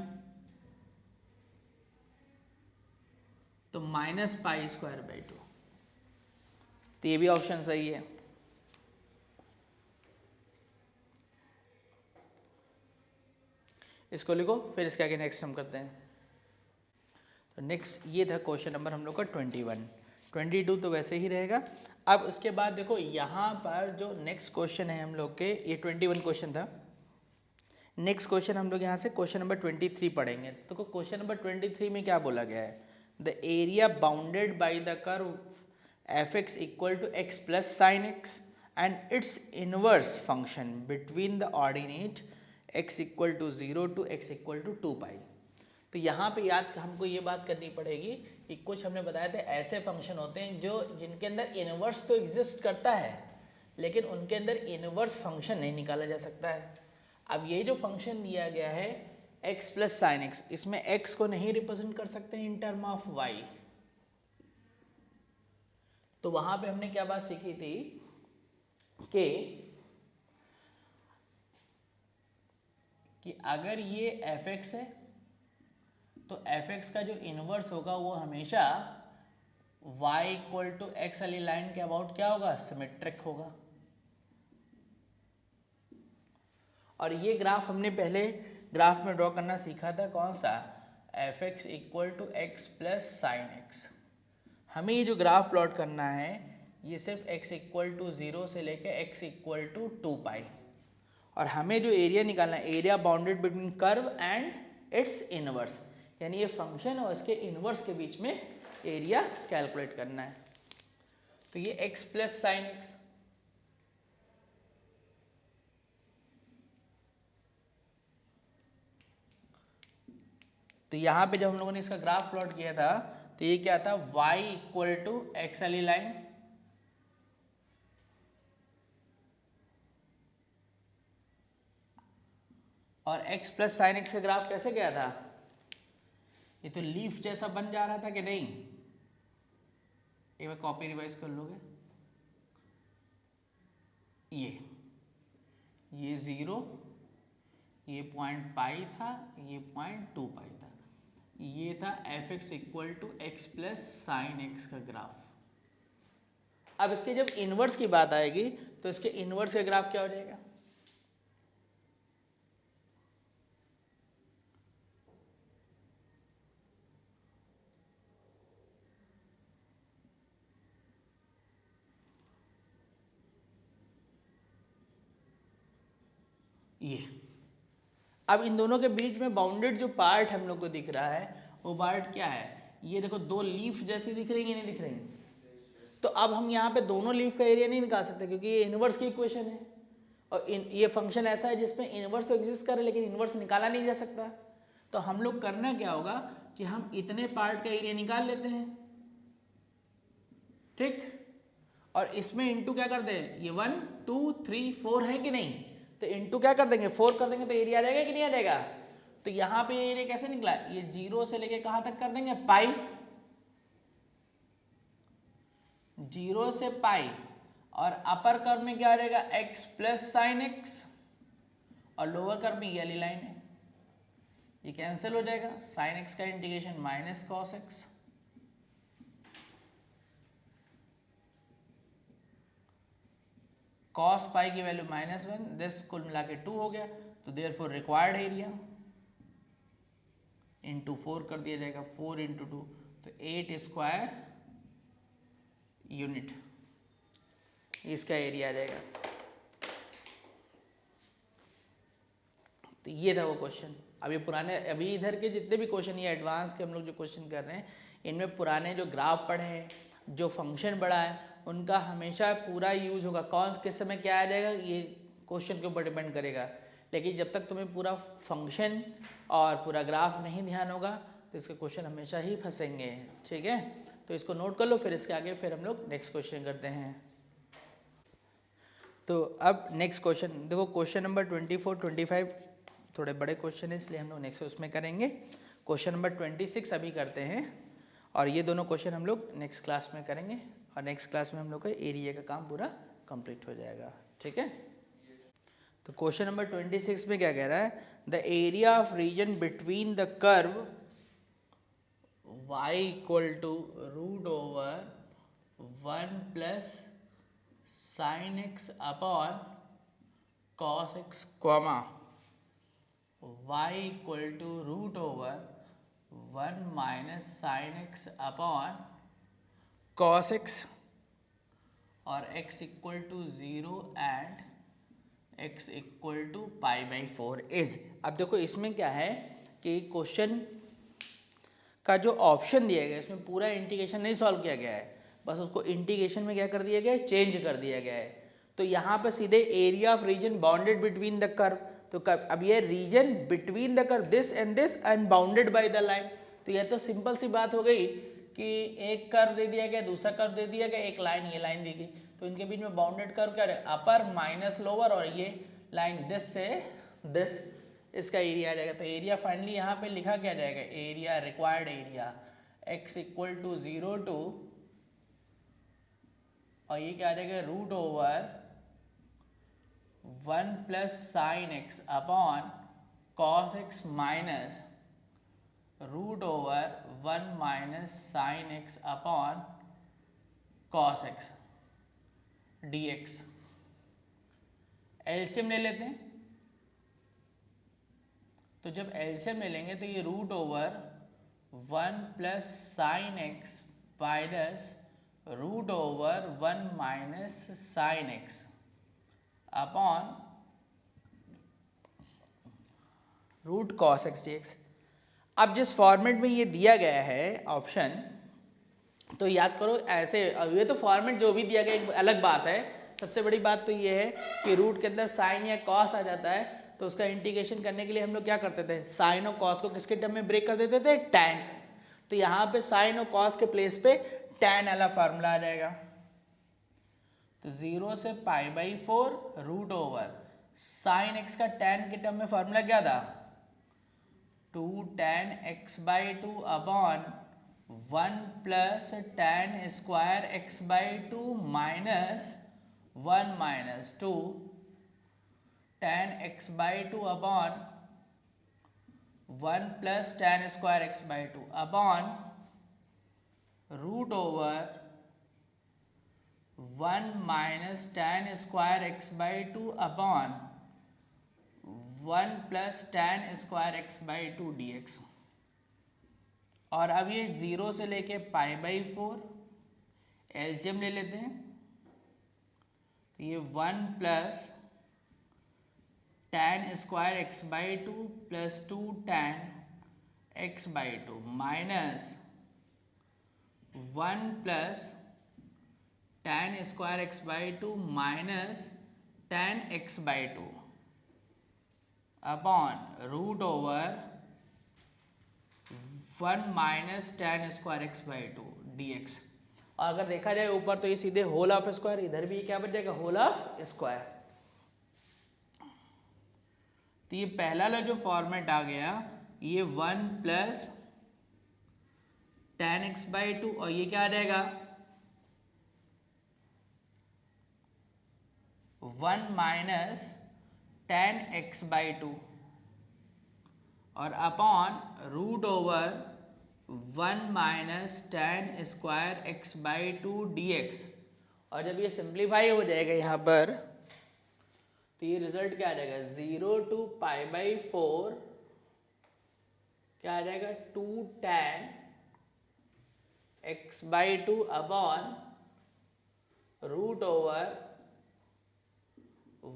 तो -π²/2। तो ये भी ऑप्शन सही है। इसको लिखो, फिर इसके आगे नेक्स्ट हम करते हैं। तो नेक्स्ट ये था क्वेश्चन नंबर हम लोग का 21, 22 तो वैसे ही रहेगा। अब उसके बाद देखो यहाँ पर जो नेक्स्ट क्वेश्चन है हम लोग के, ये 21 क्वेश्चन था। नेक्स्ट क्वेश्चन हम लोग यहाँ से क्वेश्चन नंबर 23 पढ़ेंगे। तो क्वेश्चन नंबर 23 में क्या बोला गया है, the area bounded by the curve f x equal to x plus sine x and its inverse function between the ordinate x equal to 0 to x equal to 2π। तो यहाँ पे याद हमको ये बात करनी पड़ेगी कि कुछ हमने बताया थे ऐसे फंक्शन होते हैं जो जिनके अंदर इनवर्स तो एग्जिस्ट करता है, लेकिन उनके अंदर इनवर्स फंक्शन नहीं निकाला जा सकता है। अब ये जो फंक्शन दिया गया है x प्लस साइन एक्स, इसमें x को नहीं रिप्रेजेंट कर सकते इन टर्म ऑफ y। तो वहां पे हमने क्या बात सीखी थी कि अगर ये fx है तो fx का जो इनवर्स होगा वो हमेशा y इक्वल टू एक्स वाली लाइन के अबाउट क्या होगा, सिमेट्रिक होगा। और ये ग्राफ हमने पहले ग्राफ में ड्रॉ करना सीखा था, कौन सा, fx equal to x plus sine x. हमें ये जो ग्राफ प्लॉट करना है ये सिर्फ x इक्वल टू 0 से लेकर x इक्वल टू 2 पाई, और हमें जो एरिया निकालना है, area bounded between curve and its inverse, यानी ये फंक्शन और इसके इनवर्स के बीच में एरिया कैलकुलेट करना है। तो ये x प्लस साइन एक्स, तो यहाँ पे जब हम लोगों ने इसका ग्राफ प्लॉट किया था तो ये क्या था, y इक्वल टू एक्स वाली लाइन और x प्लस साइन एक्स का ग्राफ कैसे गया था, ये तो लीफ जैसा बन जा रहा था कि नहीं। एक बार कॉपी रिवाइज कर लोगे, ये 0, ये पॉइंट पाई था, ये पॉइंट 2 पाई था, ये था fx equal to x plus sine x का ग्राफ। अब इसके जब इनवर्स की बात आएगी तो इसके इनवर्स का ग्राफ क्या हो जाएगा, ये। अब इन दोनों के बीच में बाउंडेड जो पार्ट हम लोग को दिख रहा है वो पार्ट क्या है, ये देखो दो लीफ जैसी दिख रही है नहीं दिख रही है। तो अब हम यहाँ पे दोनों लीफ का एरिया नहीं निकाल सकते क्योंकि ये इनवर्स की इक्वेशन है, और ये फंक्शन ऐसा है जिसमें इनवर्स तो एग्जिस्ट कर रहा है लेकिन इनवर्स निकाला नहीं जा सकता। तो हम लोग करना क्या होगा कि हम इतने पार्ट का एरिया निकाल लेते हैं, ठीक, और इसमें इंटू क्या कर दें, ये 1 2 3 4 है कि नहीं, तो इंटू क्या कर देंगे 4 कर देंगे, तो एरिया आ जाएगा कि नहीं आ जाएगा। तो यहाँ पे एरिया कैसे निकला, ये 0 से लेके कहाँ तक कर देंगे, पाई, 0 से पाई, और अपर कर्व में क्या आ जाएगा x प्लस साइन एक्स, और लोअर कर्व में ये वाली लाइन है, ये कैंसिल हो जाएगा, साइन एक्स का integration minus cos x, cos pi की वैल्यू -1, दिस कुल मिला के 2 हो गया, तो देयरफॉर रिक्वायर्ड एरिया इंटू 4 कर दिया जाएगा, 4 इंटू 2 तो 8 स्क्वायर यूनिट इसका एरिया आ जाएगा। तो ये था वो क्वेश्चन। अभी पुराने, अभी इधर के जितने भी क्वेश्चन, ये एडवांस के हम लोग जो क्वेश्चन कर रहे हैं, इनमें पुराने जो ग्राफ पढ़े हैं, जो फंक्शन पढ़ा है, उनका हमेशा पूरा यूज होगा। कौन किस समय क्या आ जाएगा ये क्वेश्चन के ऊपर डिपेंड करेगा, लेकिन जब तक तुम्हें पूरा फंक्शन और पूरा ग्राफ नहीं ध्यान होगा तो इसके क्वेश्चन हमेशा ही फंसेंगे, ठीक है। तो इसको नोट कर लो, फिर इसके आगे फिर हम लोग नेक्स्ट क्वेश्चन करते हैं। तो अब नेक्स्ट क्वेश्चन देखो, क्वेश्चन नंबर 24 25 थोड़े बड़े क्वेश्चन है इसलिए हम लोग नेक्स्ट उसमें करेंगे। क्वेश्चन नंबर 26 अभी करते हैं, और ये दोनों क्वेश्चन हम लोग नेक्स्ट क्लास में करेंगे, और नेक्स्ट क्लास में हम लोग का एरिया का काम पूरा कंप्लीट हो जाएगा, ठीक है। तो क्वेश्चन नंबर 26 में क्या कह रहा है, the area of region between the curve y equal to root over 1 plus sine x upon cos x, comma y equal to root over 1 minus sine x upon cos x, और x equal to 0 and x equal to pi by 4 is. अब देखो इसमें क्या है कि question का जो option दिया गया है इसमें पूरा इंटीग्रेशन नहीं सॉल्व किया गया है, बस उसको इंटीग्रेशन में क्या कर दिया गया है, चेंज कर दिया गया है। तो यहाँ पे सीधे area of reason bounded between the curve, तो अब ये reason between the curve this and bounded by the line. तो यह तो सिंपल सी बात हो गई कि एक कर्व दे दिया गया, दूसरा कर्व दे दिया गया, एक लाइन, ये लाइन दी गई। तो इनके बीच में बाउंडेड कर्व क्या रहेगा, अपर माइनस लोअर, और ये लाइन दिस से दिस, इसका एरिया आ जाएगा। तो एरिया फाइनली यहाँ पे लिखा क्या जाएगा, area required area x equal to 0 to, और ये क्या आ जाएगा root over 1 plus sine x upon cos x minus root over 1 minus sine x upon cos x dx। LCM ले लेते हैं, तो जब एलसीएम ले लेंगे तो ये root over 1 plus sine x minus root over 1 minus sine x upon root cos x dx। अब जिस फॉर्मेट में ये दिया गया है ऑप्शन, तो याद करो ऐसे, अब ये तो फॉर्मेट जो भी दिया गया एक अलग बात है, सबसे बड़ी बात तो ये है कि रूट के अंदर साइन या कॉस आ जाता है, तो उसका इंटीग्रेशन करने के लिए हम लोग क्या करते थे, साइन और कॉस को किसके टर्म में ब्रेक कर देते थे, टैन। तो यहाँ पे साइन और कॉस के प्लेस पे टैन वाला फार्मूला आ जाएगा। तो 0 से π/4 रूट ओवर साइन एक्स का टैन के टर्म में फार्मूला क्या था, 2 tan x/2 upon 1 plus tan square x/2 minus 1 minus 2 tan x/2 upon 1 plus tan square x/2 upon root over 1 minus tan square x/2 upon 1 plus tan square x/2 dx। और अब ये 0 से लेके π/4 LCM ले लेते हैं, तो ये 1 plus tan square x/2 plus 2 tan x/2 minus 1 plus tan square x/2 minus tan x/2 upon root over 1 minus tan square x/2 dx। और अगर देखा जाए ऊपर तो ये सीधे होल ऑफ स्क्वायर, इधर भी क्या बन जाएगा, होल ऑफ स्क्वायर। तो ये पहला लो जो फॉर्मेट आ गया, ये 1 प्लस tan x/2, और ये क्या आ जाएगा 1 माइनस tan x/2 और upon root over 1 minus tan square x/2 dx। और जब ये सिंप्लीफाई हो जाएगा यहाँ पर, तो ये रिजल्ट क्या आ जाएगा, 0 टू π/4 क्या आ जाएगा 2 tan x/2 upon root over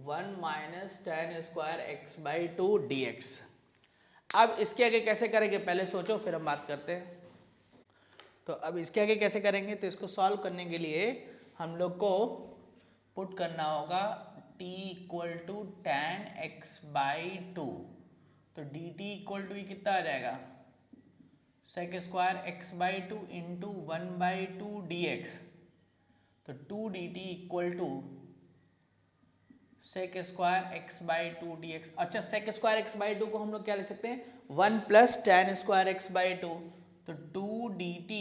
1 minus tan square x/2 dx। अब इसके आगे कैसे करेंगे, पहले सोचो फिर हम बात करते हैं। तो अब इसके आगे कैसे करेंगे, तो इसको सॉल्व करने के लिए हम लोग को पुट करना होगा t equal to tan x/2। तो dt इक्वल टू ये कितना आ जाएगा, sec square x/2 into 1/2 dx। तो 2 dt equal to sec square x/2 dx। अच्छा, sec स्क्वायर x/2 को हम लोग क्या लिख सकते हैं, 1 प्लस tan स्क्वायर x/2। तो 2 dt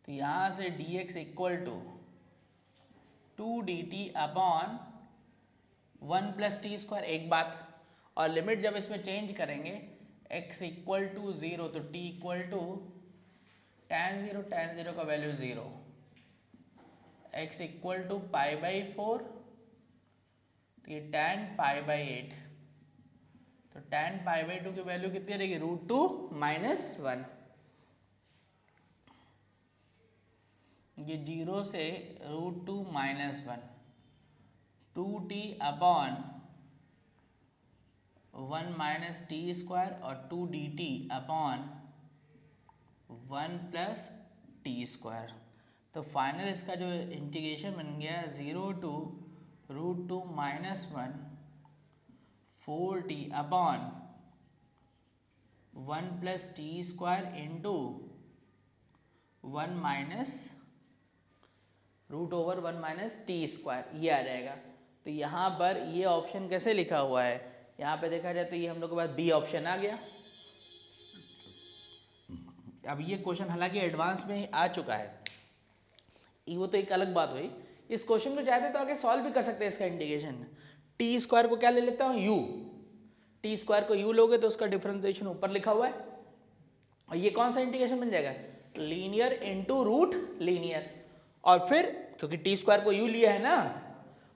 तो यहां से dx equal to 2 dt upon 1 plus t square. एक बात और, लिमिट जब इसमें चेंज करेंगे x इक्वल टू 0, तो t इक्वल टू tan 0 का वैल्यू 0, x इक्वल टू π/4, तो ये tan π/8। तो tan π/2 की वैल्यू कितनी रहेगी, √2 माइनस 1। ये 0 से √2 minus 1, 2t upon 1 minus t square और 2 dt upon 1 plus t square. तो फाइनल इसका जो इंटीग्रेशन बन गया 0 to √2 minus 1 4t upon 1 plus t square into 1 minus root over 1 minus t square, ये आ जाएगा। तो यहाँ पर ये ऑप्शन कैसे लिखा हुआ है, यहाँ पे देखा जाए तो ये हम लोग के पास बी ऑप्शन आ गया। अब ये क्वेश्चन हालांकि एडवांस में ही आ चुका है, वो तो एक अलग बात हुई। इस क्वेश्चन को चाहते तो आगे सॉल्व भी कर सकते हैं इसका इंटीग्रेशन। टी स्क्वायर को क्या ले लेता हूँ, यू, टी स्क्वायर को यू लोगे तो उसका डिफरेंशिएशन ऊपर लिखा हुआ है, और ये कौन सा इंटीग्रेशन बन जाएगा, लीनियर इंटू रूट लीनियर, और फिर क्योंकि टी स्क्वायर को यू लिया है ना,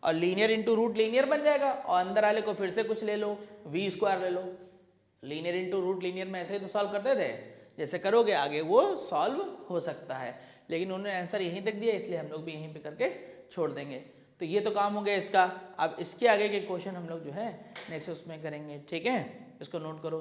और लीनियर इंटू रूट लीनियर बन जाएगा, और अंदर वाले को फिर से कुछ ले लो, वी स्क्वायर ले लो। लीनियर इंटू रूट लीनियर में ऐसे ही तो सॉल्व करते थे, जैसे करोगे आगे वो सॉल्व हो सकता है, लेकिन उन्होंने आंसर यहीं तक दिया इसलिए हम लोग भी यहीं पे करके छोड़ देंगे। तो ये तो काम हो गया इसका। अब इसके आगे के क्वेश्चन हम लोग जो है नेक्स्ट उसमें करेंगे, ठीक है, इसको नोट करो।